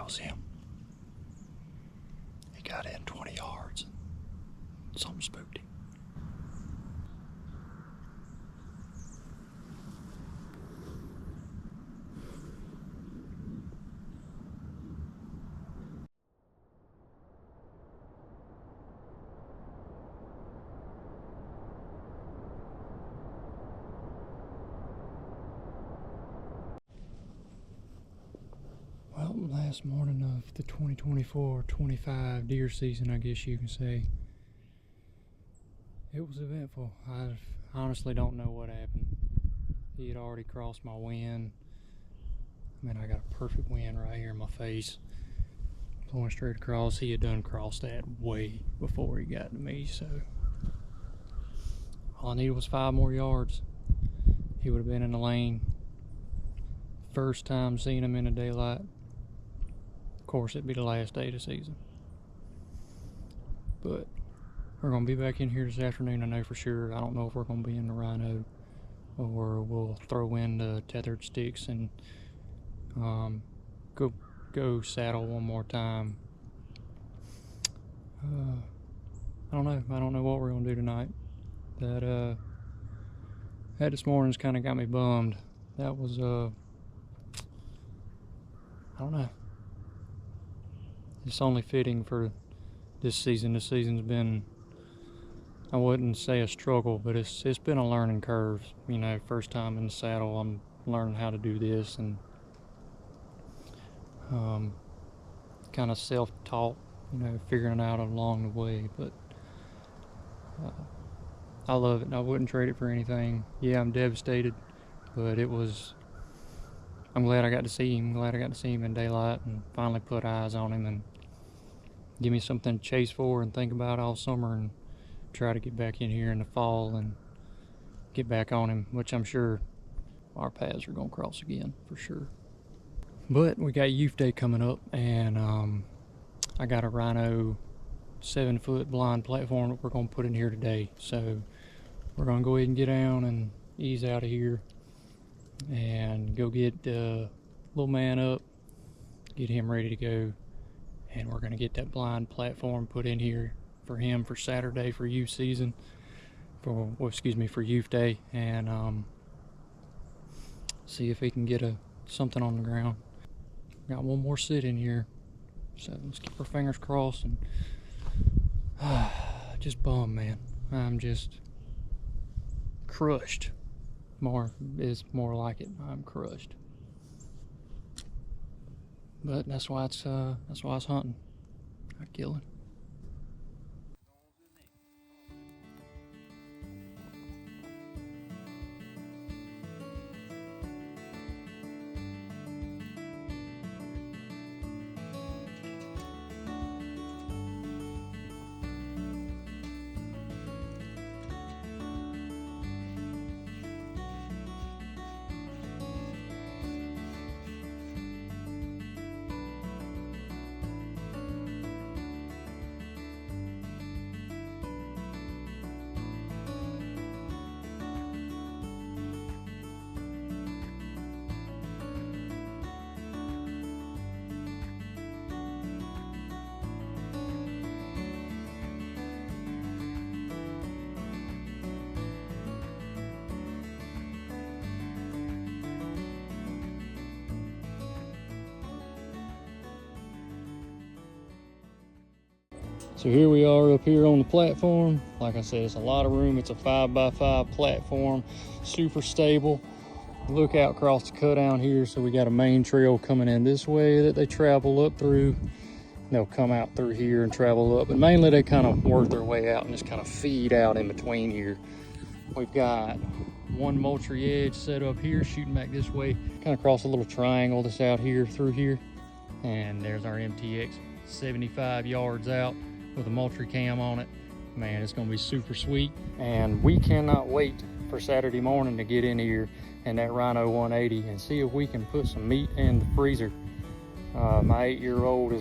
was him. He got in 20 yards. Something spooked him. Well, last morning of the 2024-25 deer season, I guess you can say. It was eventful. I honestly don't know what happened. He had already crossed my wind. I mean, I got a perfect wind right here in my face, blowing straight across. He had done crossed that way before he got to me, so all I needed was 5 more yards. He would have been in the lane. First time seeing him in the daylight. Of course, it'd be the last day of the season. But we're going to be back in here this afternoon, I know for sure. I don't know if we're going to be in the rhino or we'll throw in the tethered sticks and go saddle one more time. I don't know what we're going to do tonight. That this morning's kind of got me bummed. That was I don't know. It's only fitting for this season. This season's been, I wouldn't say a struggle, but it's been a learning curve. You know, first time in the saddle, I'm learning how to do this, and kind of self-taught, you know, figuring it out along the way. But I love it. I wouldn't trade it for anything. Yeah, I'm devastated, but I'm glad I got to see him. Glad I got to see him in daylight and finally put eyes on him and give me something to chase for and think about all summer, and try to get back in here in the fall and get back on him, which I'm sure our paths are going to cross again for sure. But we got Youth Day coming up, and I got a rhino 7-foot blind platform that we're going to put in here today. So we're going to go ahead and get down and ease out of here and go get little man up, get him ready to go, and we're going to get that blind platform put in here for him for Saturday for youth season, for Youth Day, and see if he can get something on the ground. Got one more sit in here, so let's keep our fingers crossed. And just bummed, man. I'm just crushed. More is more like it. I'm crushed. But that's why it's hunting, not killing. So here we are up here on the platform. Like I said, it's a lot of room. It's a 5x5 platform, super stable. Look out across the cut down here. So we got a main trail coming in this way that they travel up through. They'll come out through here and travel up, but mainly they kind of work their way out and just kind of feed out in between here. We've got one Moultrie edge set up here, shooting back this way, kind of across a little triangle that's out here through here. And there's our MTX 75 yards out with a Moultrie cam on it. Man, it's gonna be super sweet. And we cannot wait for Saturday morning to get in here in that Rhino 180 and see if we can put some meat in the freezer. My 8-year-old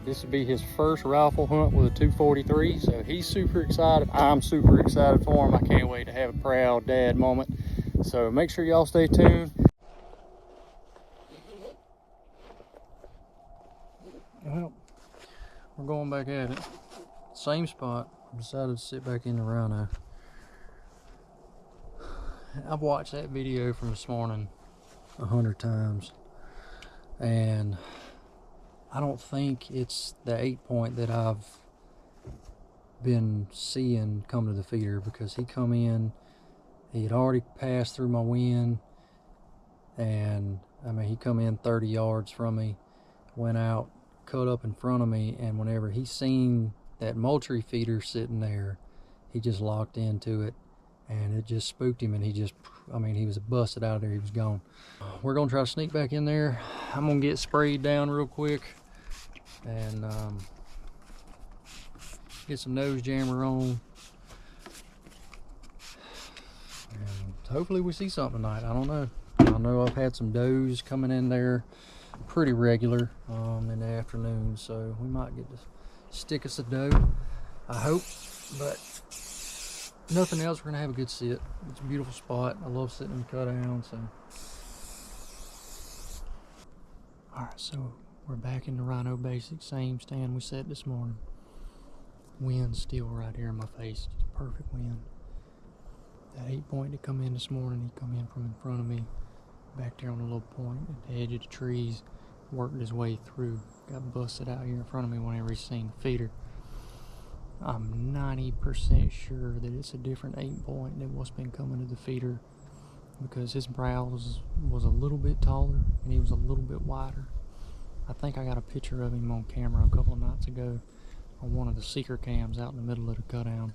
this will be his first rifle hunt with a 243, so he's super excited. I'm super excited for him. I can't wait to have a proud dad moment. So make sure y'all stay tuned. Well, we're going back at it. Same spot. Decided to sit back in the rhino. I've watched that video from this morning 100 times, and I don't think it's the 8-point that I've been seeing come to the feeder, because he come in, he had already passed through my wind, and I mean, he come in 30 yards from me, went out, cut up in front of me, and whenever he seen that Moultrie feeder sitting there, he just locked into it, and it just spooked him, and he just, I mean, he was busted out of there, he was gone. We're gonna try to sneak back in there. I'm gonna get sprayed down real quick, and get some nose jammer on, and hopefully we see something tonight. I don't know. I know I've had some does coming in there pretty regular in the afternoon, so we might get to stick us a doe, I hope. But nothing else, we're gonna have a good sit. It's a beautiful spot. I love sitting in the cut down. So all right, so we're back in the Rhino Basics, same stand we set this morning. Wind still right here in my face, just perfect wind. That 8-point that come in this morning, he come in from in front of me, back there on the little point at the edge of the trees, worked his way through, got busted out here in front of me whenever he seen the feeder. I'm 90% sure that it's a different 8-point than what's been coming to the feeder, because his brow was a little bit taller and he was a little bit wider. I think I got a picture of him on camera a couple of nights ago on one of the seeker cams out in the middle of the cut down.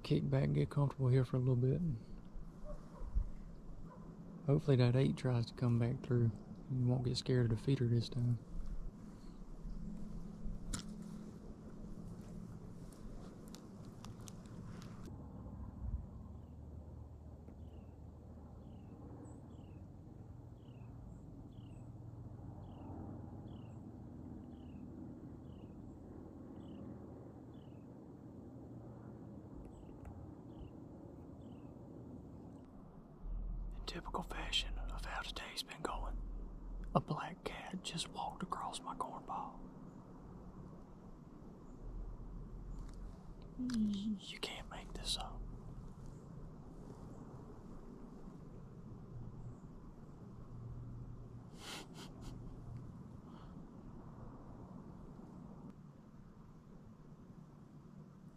Kick back and get comfortable here for a little bit. Hopefully that 8 tries to come back through. You won't get scared of the feeder this time. Typical fashion of how today's been going, a black cat just walked across my cornball. You can't make this up.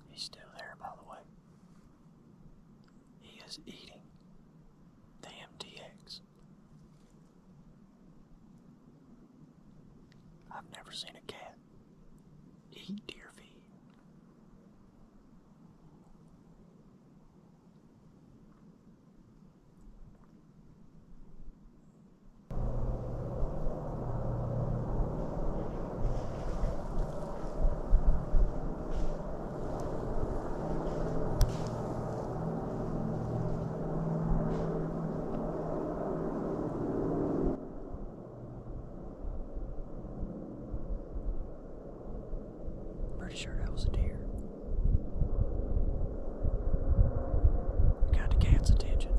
He's still there, by the way. He is eating the MTX. I've never seen a cat eat deer feed. Pretty sure that was a deer. Got the cat's attention.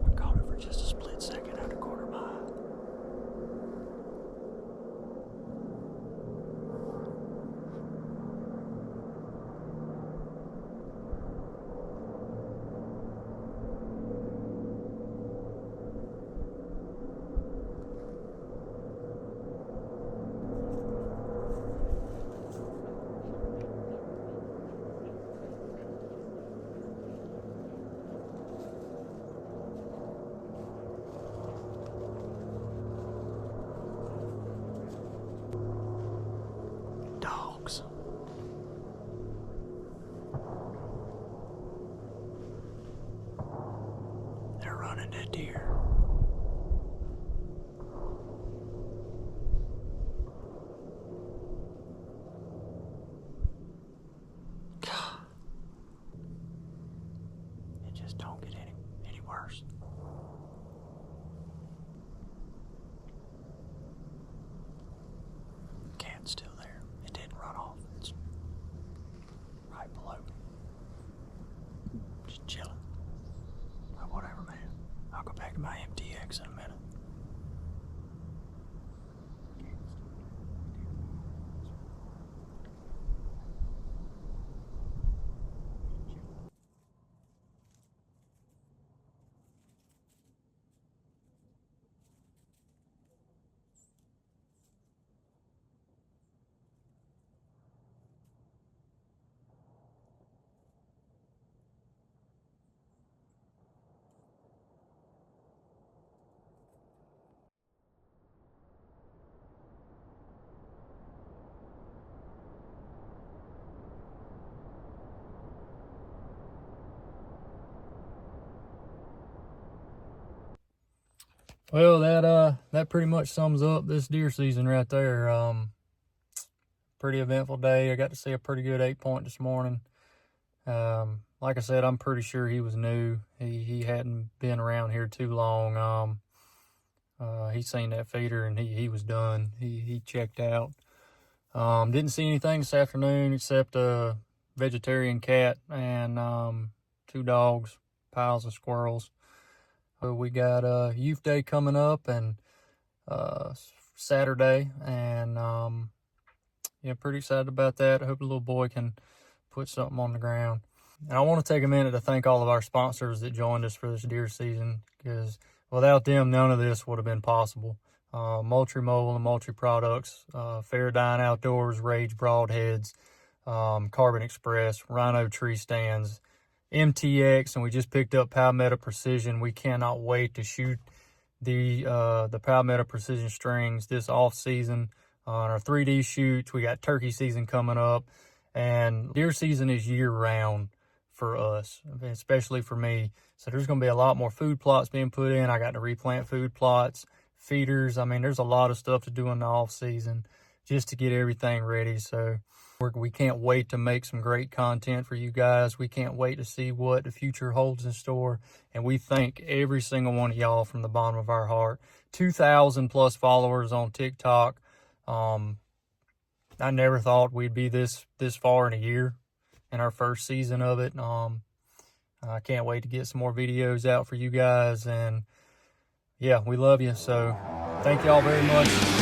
I caught it for just a split second out of the corner of my eye. Dogs. They're running that deer. God. It just don't get any worse. Cat's still there. It didn't run off. Well, that pretty much sums up this deer season right there. Pretty eventful day. I got to see a pretty good 8-point this morning. Like I said, I'm pretty sure he was new. He hadn't been around here too long. He seen that feeder and he was done. He checked out. Didn't see anything this afternoon except a vegetarian cat and 2 dogs, piles of squirrels. We got youth day coming up and Saturday, and yeah, pretty excited about that. I hope the little boy can put something on the ground. And I want to take a minute to thank all of our sponsors that joined us for this deer season, because without them, none of this would have been possible. Moultrie Mobile and Moultrie Products, Fairdyne Outdoors, Rage Broadheads, Carbon Express, Rhino Tree Stands, MTX, and we just picked up Palmetto Precision. We cannot wait to shoot the Palmetto Precision strings this off season on our 3D shoots. We got turkey season coming up, and deer season is year round for us, especially for me. So there's going to be a lot more food plots being put in. I got to replant food plots, feeders. I mean, there's a lot of stuff to do in the off season just to get everything ready. So we can't wait to make some great content for you guys. We can't wait to see what the future holds in store. And we thank every single one of y'all from the bottom of our heart. 2,000 plus followers on TikTok. I never thought we'd be this far in a year in our first season of it. I can't wait to get some more videos out for you guys. And yeah, we love you. So thank y'all very much.